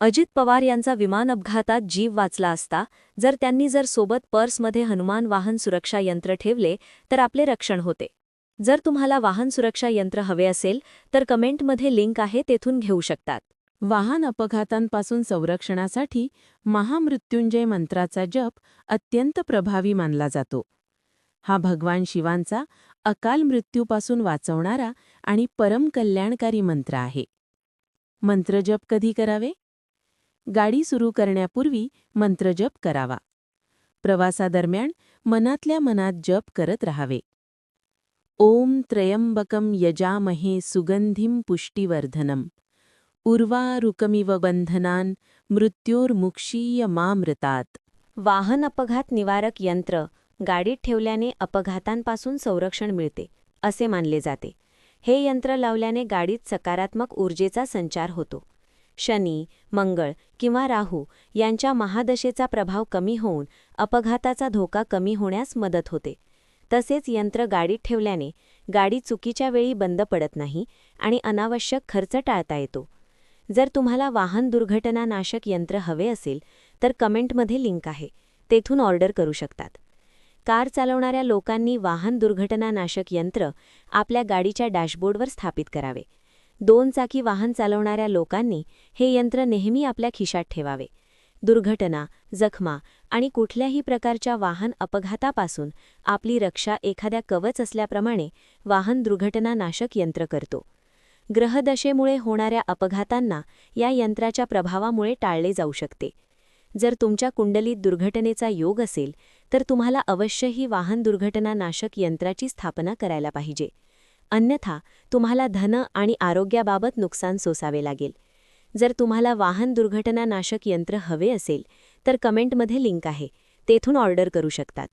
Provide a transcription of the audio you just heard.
अजित पवार यांचा विमान अपघातात जीव वाचला असता जर सोबत पर्समध्ये हनुमान वाहन सुरक्षा यंत्र ठेवले तर आपले रक्षण होते. जर तुम्हाला वाहन सुरक्षा यंत्र हवे असेल तर कमेंटमध्ये लिंक आहे, तेथून घेऊ शकतात. वाहन अपघातांपासून संरक्षणासाठी महामृत्युंजय मंत्राचा जप अत्यंत प्रभावी मानला जातो. हा भगवान शिवांचा अकाल मृत्यूपासून वाचवणारा आणि परमकल्याणकारी मंत्र आहे. मंत्रजप कधी करावे? गाडी सुरू करण्यापूर्वी मंत्रजप करावा. प्रवासादरम्यान मनातल्या मनात जप करत राहावे. ओम त्र्यंबकम यजामहे सुगंधिम पुष्टिवर्धनम उर्वारुकमिव बंधनान मृत्योर्मुक्षीयमामृतात्. वाहन अपघात निवारक यंत्र गाडीत ठेवल्याने अपघातांपासून संरक्षण मिळते असे मानले जाते. हे यंत्र लावल्याने गाडीत सकारात्मक ऊर्जेचा संचार होतो. शनी, मंगळ किंवा राहू यांच्या महादशेचा प्रभाव कमी होऊन अपघाताचा धोका कमी होण्यास मदत होते. तसेच यंत्र गाडीत ठेवल्याने गाडी चुकीच्या वेळी बंद पडत नाही आणि अनावश्यक खर्च टाळता येतो. जर तुम्हाला वाहन दुर्घटनानाशक यंत्र हवे असेल तर कमेंटमध्ये लिंक आहे, तेथून ऑर्डर करू शकतात. कार चालवणाऱ्या लोकांनी वाहन दुर्घटनानाशक यंत्र आपल्या गाडीच्या डॅशबोर्डवर स्थापित करावे. 2 चाकी वाहन चालवणाऱ्या लोकांनी हे यंत्र नेहमी आपल्या खिशात ठेवावे. दुर्घटना, जखमा आणि कुठल्याही प्रकारच्या वाहन अपघातापासून आपली रक्षा एखाद्या कवच असल्याप्रमाणे वाहन दुर्घटनानाशक यंत्र करतो. ग्रहदशेमुळे होणाऱ्या अपघातांना या यंत्राच्या प्रभावामुळे टाळले जाऊ शकते. जर तुमच्या कुंडलीत दुर्घटनेचा योग असेल तर तुम्हाला अवश्य ही वाहन दुर्घटनानाशक यंत्राची स्थापना करायला पाहिजे. अन्यथा तुम्हाला धन आणि आरोग्याबाबत नुकसान सोसावे लागेल. जर तुम्हाला वाहन दुर्घटनानाशक यंत्र हवे असेल तर कमेंटमध्ये लिंक आहे, तेथून ऑर्डर करू शकतात.